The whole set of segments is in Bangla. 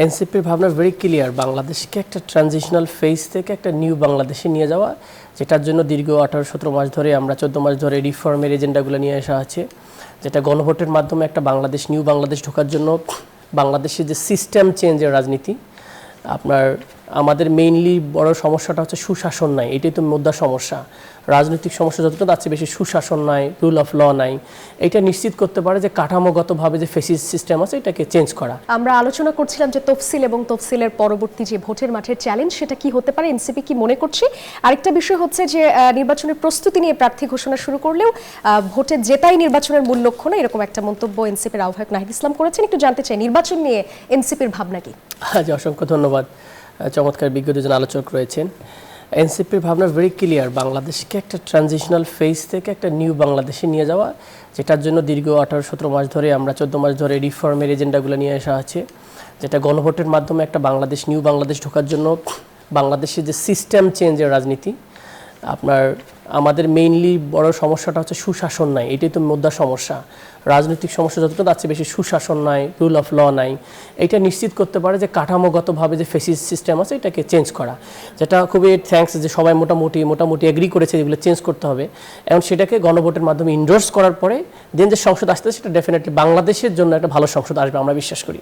এনসিপির ভাবনা ভেরি ক্লিয়ার, বাংলাদেশকে একটা ট্রানজিশনাল ফেজ থেকে একটা নিউ বাংলাদেশে নিয়ে যাওয়া, যেটার জন্য দীর্ঘ 18-17 মাস ধরে আমরা 14 মাস ধরে রিফর্মের এজেন্ডাগুলো নিয়ে আসা আছে, যেটা গণভোটের মাধ্যমে একটা বাংলাদেশ নিউ বাংলাদেশ ঢোকার জন্য বাংলাদেশের যে সিস্টেম চেঞ্জের রাজনীতি। আমাদের মেইনলি বড় সমস্যাটা হচ্ছে সুশাসন নাই, এটাই তো মুদ্রা সমস্যা। রাজনৈতিক সমস্যা যতটা তার বেশি সুশাসন নাই, রুল অফ ল নাই। এটা নিশ্চিত করতে পারে যে কাঠামোগতভাবে যে ফেসিস সিস্টেম আছে এটাকে চেঞ্জ করা। আমরা আলোচনা করছিলাম যে তফসিল এবং তফসিলের পরবর্তী যে ভোটের মাঠের চ্যালেঞ্জ সেটা কি হতে পারে, এনসিপি কি মনে করছে। আরেকটা বিষয় হচ্ছে যে নির্বাচনের প্রস্তুতি নিয়ে প্রার্থী ঘোষণা শুরু করলেও ভোটে জেতাই নির্বাচনের মূল লক্ষ্য না, এরকম একটা মন্তব্য এনসিপির আহ্বায়ক নাহিদ ইসলাম করেছেন। একটু জানতে চাই নির্বাচন নিয়ে এনসিপির ভাবনা কি। অসংখ্য ধন্যবাদ, চমৎকার বিজ্ঞ দুজন আলোচক রয়েছেন। এনসিপির ভাবনা ভেরি ক্লিয়ার, বাংলাদেশকে একটা ট্রানজিশনাল ফেজ থেকে একটা নিউ বাংলাদেশে নিয়ে যাওয়া, যেটার জন্য দীর্ঘ 18-17 মাস ধরে আমরা 14 মাস ধরে রিফর্মের এজেন্ডাগুলো নিয়ে আসা আছে, যেটা গণভোটের মাধ্যমে একটা বাংলাদেশ নিউ বাংলাদেশ ঢোকার জন্য বাংলাদেশের যে সিস্টেম চেঞ্জের রাজনীতি। আমাদের মেইনলি বড় সমস্যাটা হচ্ছে সুশাসন নাই, এটাই তো মুদ্রা সমস্যা। রাজনৈতিক সমস্যা যতটা তার বেশি সুশাসন নাই, রুল অফ ল নাই। এটা নিশ্চিত করতে পারে যে কাঠামোগতভাবে যে ফেসিস সিস্টেম আছে এটাকে চেঞ্জ করা, যেটা খুবই থ্যাঙ্কস যে সবাই মোটামুটি এগ্রি করেছে এগুলো চেঞ্জ করতে হবে। এবং সেটাকে গণভোটের মাধ্যমে ইন্ডোর্স করার পরে দেন যে সংসদ আসতে সেটা ডেফিনেটলি বাংলাদেশের জন্য একটা ভালো সংসদ আসবে আমরা বিশ্বাস করি।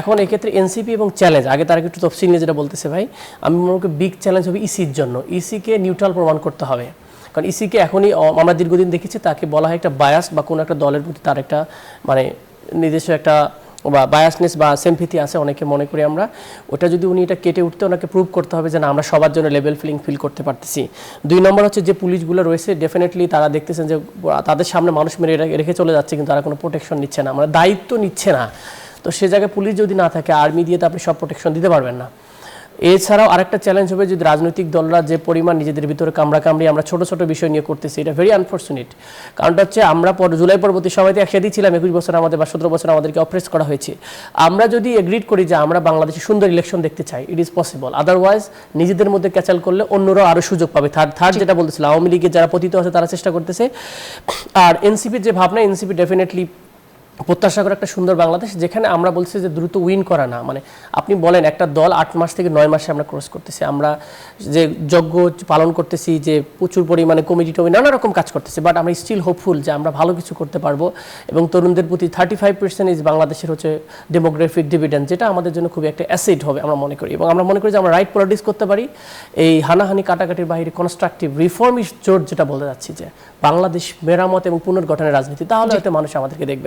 এখন এক্ষেত্রে এনসিপি এবং চ্যালেঞ্জ, আগে তারা একটু তফসিল নিয়ে যেটা বলতেছে ভাই, আমি মনে করি বিগ চ্যালেঞ্জ হবে ইসির জন্য। ইসিকে নিউট্রাল প্রমাণ করতে হবে, কারণ ইসিকে এখনই আমরা দীর্ঘদিন দেখেছি তাকে বলা হয় একটা বায়াস বা কোনো একটা দলের প্রতি তার একটা নিজস্ব একটা বা বায়াসনেস বা সিম্প্যাথি আছে অনেকে মনে করি আমরা। ওটা যদি উনি এটা কেটে উঠতে ওনাকে প্রুভ করতে হবে যে না আমরা সবার জন্য লেভেল ফিল করতে পারতেছি। 2 নম্বর হচ্ছে যে পুলিশগুলো রয়েছে ডেফিনেটলি তারা দেখতেছেন যে তাদের সামনে মানুষ মেরে রেখে চলে যাচ্ছে, কিন্তু তারা কোনো প্রোটেকশন নিচ্ছে না, মানে দায়িত্ব নিচ্ছে না। তো সে জায়গায় পুলিশ যদি না থাকে, আর্মি দিয়ে তো আপনি সব প্রোটেকশন দিতে পারবেন না। এছাড়াও আরেকটা চ্যালেঞ্জ হবে যদি রাজনৈতিক দলরা যে পরিমাণ নিজেদের ভিতরে কামড়াকামড়ি আমরা ছোট ছোট বিষয় নিয়ে করতেছি, এটা ভেরি আনফর্চুনেট। কারণটা হচ্ছে আমরা জুলাই পরবর্তী সময়তে একসাথেই ছিলাম, 21 বছর আমাদের বা 17 বছর আমাদেরকে অপ্রেস করা হয়েছে। আমরা যদি এগ্রিড করি যে আমরা বাংলাদেশে সুন্দর ইলেকশন দেখতে চাই, ইট ইজ পসিবল। আদারওয়াইজ নিজেদের মধ্যে ক্যাচাল করলে অন্যরাও আরও সুযোগ পাবে। থার্ড যেটা বলতেছিল, আওয়ামী লীগের যারা পতিত আছে তারা চেষ্টা করতেছে। আর এনসিপির যে ভাবনা, এনসিপি ডেফিনেটলি প্রত্যাশা করে একটা সুন্দর বাংলাদেশ, যেখানে আমরা বলছি যে দ্রুত উইন করা না, মানে আপনি বলেন একটা দল 8 মাস থেকে 9 মাসে আমরা ক্রস করতেছি, আমরা যে যজ্ঞ পালন করতেছি, যে প্রচুর পরিমাণে কমিটি নানা রকম কাজ করতেছি, বাট আমরা স্টিল হোপফুল যে আমরা ভালো কিছু করতে পারবো। এবং তরুণদের প্রতি 35% ইজ বাংলাদেশের হচ্ছে ডেমোগ্রাফিক ডিভিডেন্ড, যেটা আমাদের জন্য খুবই একটা অ্যাসেট হবে আমরা মনে করি। এবং আমরা মনে করি যে আমরা রাইট পলিটিক্স করতে পারি, এই হানাহানি কাটাকাটির বাইরে কনস্ট্রাকটিভ রিফর্ম ইজ জোর, যেটা বলতে যাচ্ছি যে বাংলাদেশ মেরামত এবং পুনর্গঠনের রাজনীতি, তাহলে হয়তো মানুষ আমাদেরকে দেখবে।